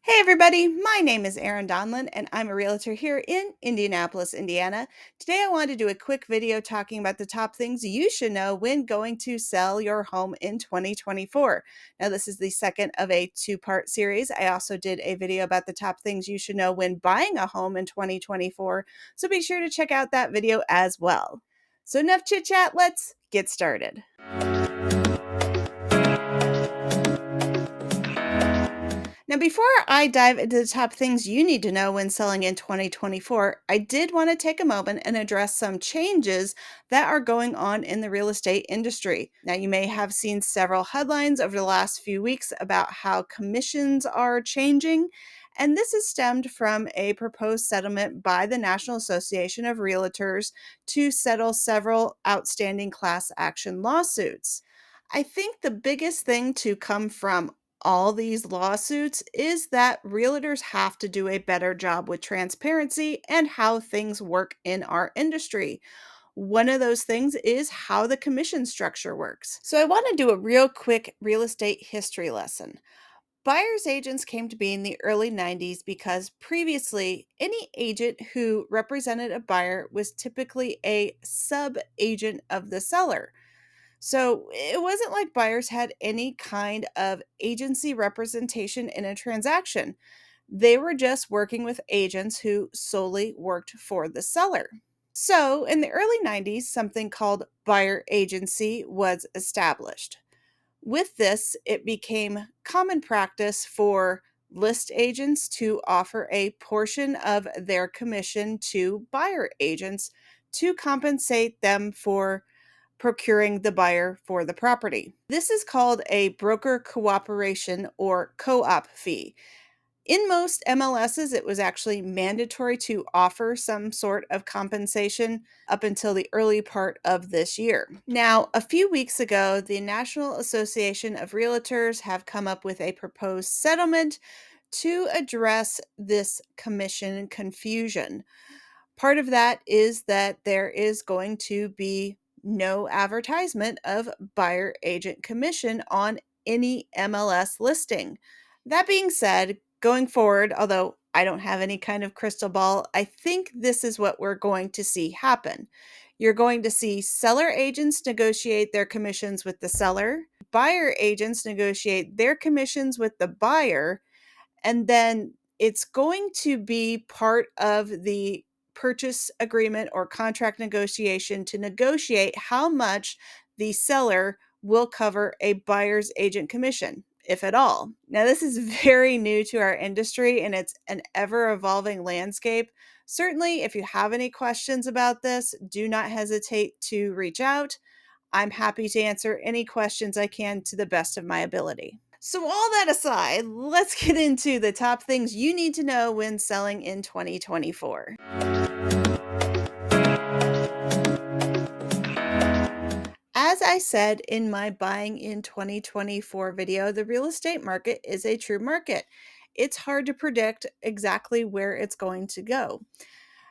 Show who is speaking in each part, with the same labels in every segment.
Speaker 1: Hey everybody, my name is Erin Donlin and I'm a realtor here in Indianapolis, Indiana. Today I want to do a quick video talking about the top things you should know when going to sell your home in 2024. Now this is the second of a two-part series. I also did a video about the top things you should know when buying a home in 2024, so be sure to check out that video as well. So enough chit chat, let's get started. Now, before I dive into the top things you need to know when selling in 2024, I did want to take a moment and address some changes that are going on in the real estate industry. Now, you may have seen several headlines over the last few weeks about how commissions are changing, and this is stemmed from a proposed settlement by the National Association of Realtors to settle several outstanding class action lawsuits. I think the biggest thing to come from all these lawsuits is that realtors have to do a better job with transparency and how things work in our industry. One of those things is how the commission structure works. So, I want to do a real quick real estate history lesson. Buyer's agents came to be in the early 90s because previously, any agent who represented a buyer was typically a sub agent of the seller. So it wasn't like buyers had any kind of agency representation in a transaction. They were just working with agents who solely worked for the seller. So in the early 90s, something called buyer agency was established. With this, it became common practice for list agents to offer a portion of their commission to buyer agents to compensate them for procuring the buyer for the property. This is called a broker cooperation or co op fee. In most MLSs, it was actually mandatory to offer some sort of compensation up until the early part of this year. Now, a few weeks ago, the National Association of Realtors have come up with a proposed settlement to address this commission confusion. Part of that is that there is going to be no advertisement of buyer agent commission on any MLS listing. That being said, going forward, although I don't have any kind of crystal ball, I think this is what we're going to see happen. You're going to see seller agents negotiate their commissions with the seller, buyer agents negotiate their commissions with the buyer, and then it's going to be part of the purchase agreement or contract negotiation to negotiate how much the seller will cover a buyer's agent commission, if at all. Now, this is very new to our industry and it's an ever evolving landscape. Certainly, if you have any questions about this, do not hesitate to reach out. I'm happy to answer any questions I can to the best of my ability. So, all that aside, let's get into the top things you need to know when selling in 2024. As I said in my Buying in 2024 video, the real estate market is a true market. It's hard to predict exactly where it's going to go.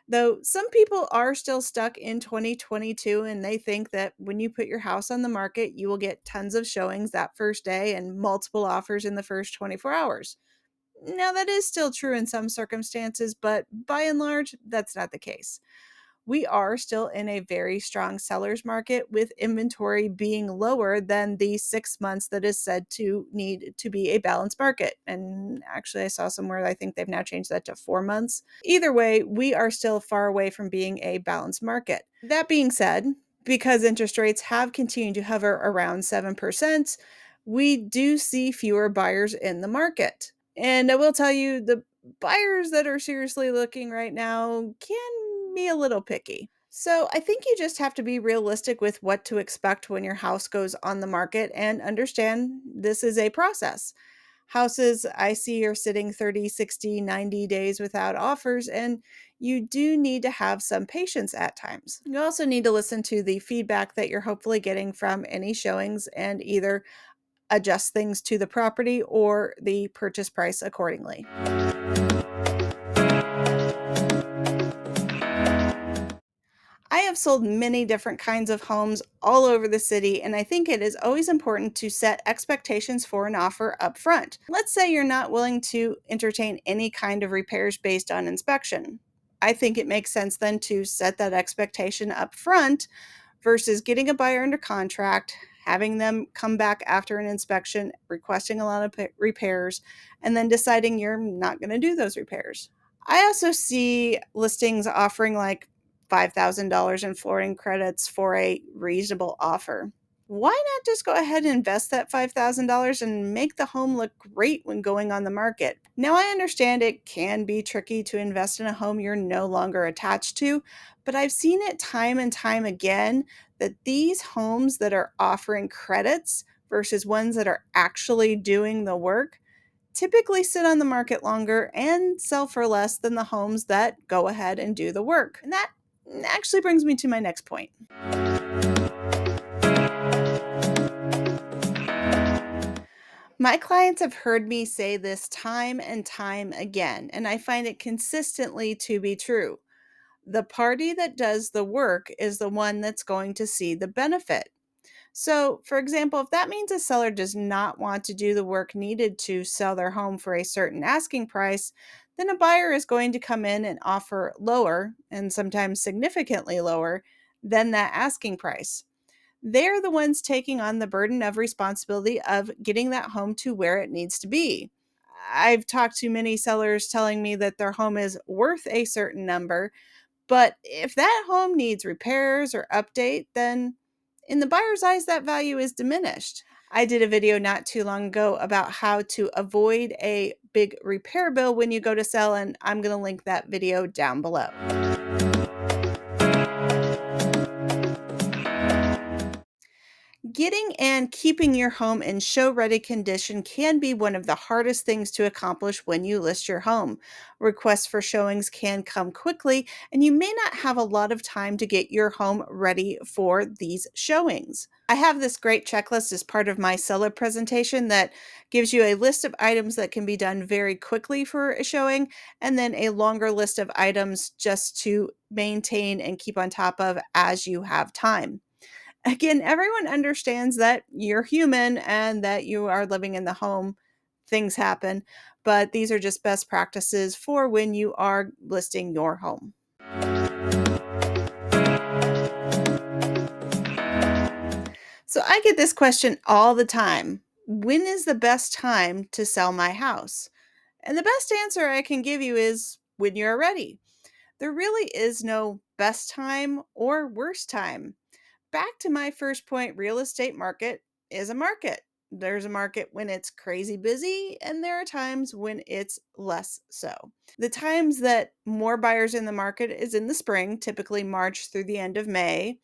Speaker 1: Though some people are still stuck in 2022 and they think that when you put your house on the market, you will get tons of showings that first day and multiple offers in the first 24 hours. Now, that is still true in some circumstances, but by and large, that's not the case. We are still in a very strong seller's market with inventory being lower than the 6 months that is said to need to be a balanced market. And actually, I saw somewhere I think they've now changed that to 4 months. Either way, we are still far away from being a balanced market. That being said, because interest rates have continued to hover around 7%, we do see fewer buyers in the market. And I will tell you, the buyers that are seriously looking right now can be a little picky. So I think you just have to be realistic with what to expect when your house goes on the market and understand this is a process. Houses I see are sitting 30, 60, 90 days without offers, and you do need to have some patience at times. You also need to listen to the feedback that you're hopefully getting from any showings and either adjust things to the property or the purchase price accordingly. I have sold many different kinds of homes all over the city, and I think it is always important to set expectations for an offer up front. Let's say you're not willing to entertain any kind of repairs based on inspection. I think it makes sense then to set that expectation up front versus getting a buyer under contract, having them come back after an inspection, requesting a lot of repairs, and then deciding you're not going to do those repairs. I also see listings offering like $5,000 in flooring credits for a reasonable offer. Why not just go ahead and invest that $5,000 and make the home look great when going on the market? Now, I understand it can be tricky to invest in a home you're no longer attached to, but I've seen it time and time again that these homes that are offering credits versus ones that are actually doing the work typically sit on the market longer and sell for less than the homes that go ahead and do the work. And that actually brings me to my next point. My clients have heard me say this time and time again, and I find it consistently to be true. The party that does the work is the one that's going to see the benefit. So, for example, if that means a seller does not want to do the work needed to sell their home for a certain asking price, then a buyer is going to come in and offer lower, and sometimes significantly lower, than that asking price. They're the ones taking on the burden of responsibility of getting that home to where it needs to be. I've talked to many sellers telling me that their home is worth a certain number, but if that home needs repairs or update, then in the buyer's eyes, that value is diminished. I did a video not too long ago about how to avoid a big repair bill when you go to sell, and I'm going to link that video down below. Getting and keeping your home in show ready condition can be one of the hardest things to accomplish when you list your home. Requests for showings can come quickly, and you may not have a lot of time to get your home ready for these showings. I have this great checklist as part of my seller presentation that gives you a list of items that can be done very quickly for a showing, and then a longer list of items just to maintain and keep on top of as you have time. Again, everyone understands that you're human and that you are living in the home. Things happen, but these are just best practices for when you are listing your home. So I get this question all the time. When is the best time to sell my house? And the best answer I can give you is when you're ready. There really is no best time or worst time. Back to my first point, real estate market is a market. There's a market when it's crazy busy, and there are times when it's less so. The times that more buyers in the market is in the spring, typically March through the end of May,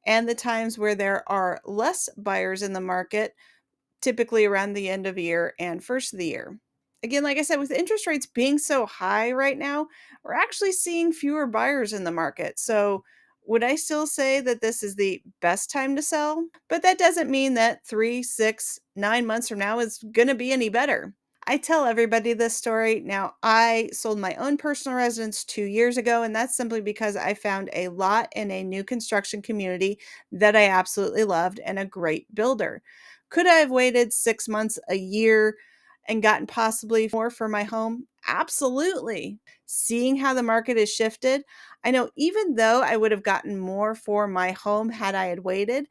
Speaker 1: and the times where there are less buyers in the market, typically around the end of the year and first of the year. Again, like I said, with interest rates being so high right now, we're actually seeing fewer buyers in the market. So, would I still say that this is the best time to sell? But that doesn't mean that 3, 6, 9 months from now is going to be any better. I tell everybody this story. Now, I sold my own personal residence 2 years ago, and that's simply because I found a lot in a new construction community that I absolutely loved and a great builder. Could I have waited 6 months, a year, and gotten possibly more for my home? Absolutely. Seeing how the market has shifted, I know even though I would have gotten more for my home had I had waited,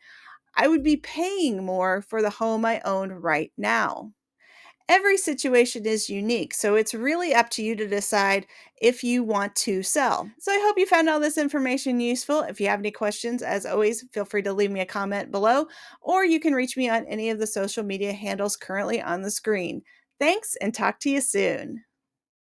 Speaker 1: I would be paying more for the home I own right now. Every situation is unique, so it's really up to you to decide if you want to sell. So I hope you found all this information useful. If you have any questions, as always, feel free to leave me a comment below, or you can reach me on any of the social media handles currently on the screen. Thanks, and talk to you soon.